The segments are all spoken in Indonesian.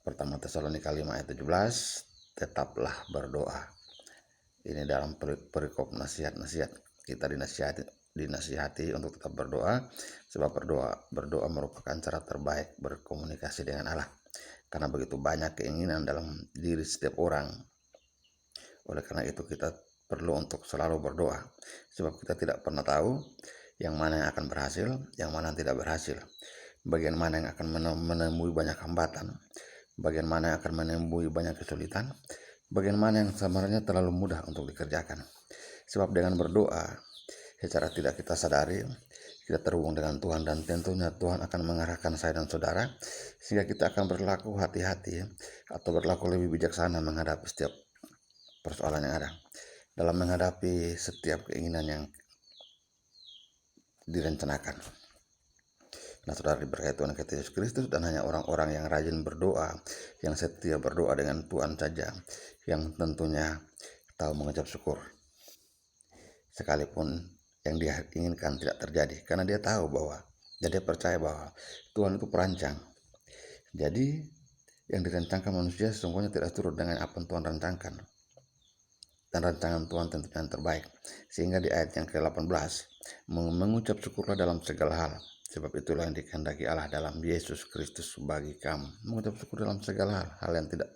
Pertama Tesalonika 5 ayat 17, tetaplah berdoa. Ini dalam perikop nasihat-nasihat. Kita dinasihati untuk tetap berdoa, sebab berdoa merupakan cara terbaik berkomunikasi dengan Allah. Karena begitu banyak keinginan dalam diri setiap orang. Oleh karena itu kita perlu untuk selalu berdoa, sebab kita tidak pernah tahu yang mana yang akan berhasil, yang mana yang tidak berhasil, bagian mana yang akan menemui banyak hambatan, bagian mana yang akan menemui banyak kesulitan, bagian mana yang sebenarnya terlalu mudah untuk dikerjakan. Sebab dengan berdoa, secara tidak kita sadari, kita terhubung dengan Tuhan, dan tentunya Tuhan akan mengarahkan saya dan saudara, sehingga kita akan berlaku hati-hati atau berlaku lebih bijaksana menghadapi setiap persoalan yang ada, dalam menghadapi setiap keinginan yang direncanakan. Nah, saudara diberkati Tuhan kita Yesus Kristus, dan hanya orang-orang yang rajin berdoa, yang setia berdoa dengan Tuhan saja, yang tentunya tahu mengucap syukur, sekalipun yang dia inginkan tidak terjadi, karena dia tahu bahwa, dan dia percaya bahwa Tuhan itu perancang. Jadi yang dirancangkan manusia sesungguhnya tidak turut dengan apa yang Tuhan rancangkan, dan rancangan Tuhan tentunya yang terbaik. Sehingga di ayat yang ke-18, mengucap syukurlah dalam segala hal, sebab itulah yang dikehendaki Allah dalam Yesus Kristus bagi kamu. Mengucap syukur dalam segala hal yang tidak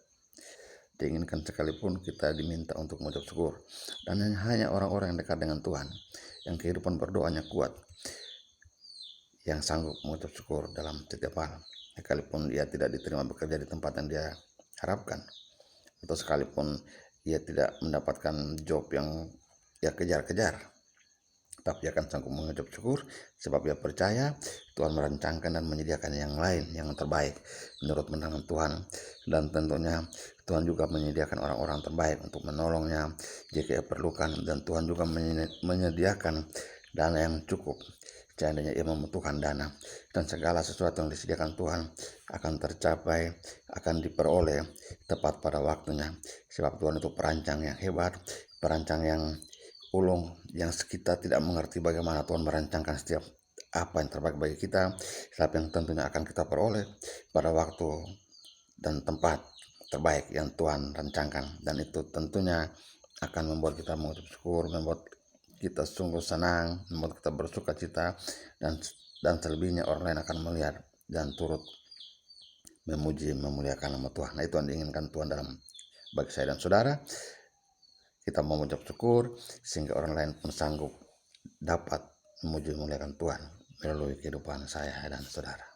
diinginkan sekalipun kita diminta untuk mengucap syukur. Dan hanya orang-orang yang dekat dengan Tuhan, yang kehidupan berdoanya kuat, yang sanggup mengucap syukur dalam setiap hal, sekalipun ia tidak diterima bekerja di tempat yang dia harapkan, atau sekalipun ia tidak mendapatkan job yang ia kejar-kejar, tapi akan sanggup mengucap syukur, sebab ia percaya Tuhan merancangkan dan menyediakan yang lain yang terbaik menurut pandangan Tuhan. Dan tentunya Tuhan juga menyediakan orang-orang terbaik untuk menolongnya jika ia perlukan, dan Tuhan juga menyediakan dana yang cukup seandainya ia membutuhkan dana, dan segala sesuatu yang disediakan Tuhan akan tercapai, akan diperoleh tepat pada waktunya, sebab Tuhan itu perancang yang hebat, perancang yang ulung, yang kita tidak mengerti bagaimana Tuhan merancangkan setiap apa yang terbaik bagi kita, tapi yang tentunya akan kita peroleh pada waktu dan tempat terbaik yang Tuhan rancangkan. Dan itu tentunya akan membuat kita mengucap syukur, membuat kita sungguh senang, membuat kita bersuka cita, dan selebihnya orang lain akan melihat dan turut memuji memuliakan nama Tuhan. Nah, itu yang diinginkan Tuhan dalam bagi saya dan saudara. Kita mengucap syukur sehingga orang lain pun sanggup dapat memuji memuliakan Tuhan melalui kehidupan saya dan saudara.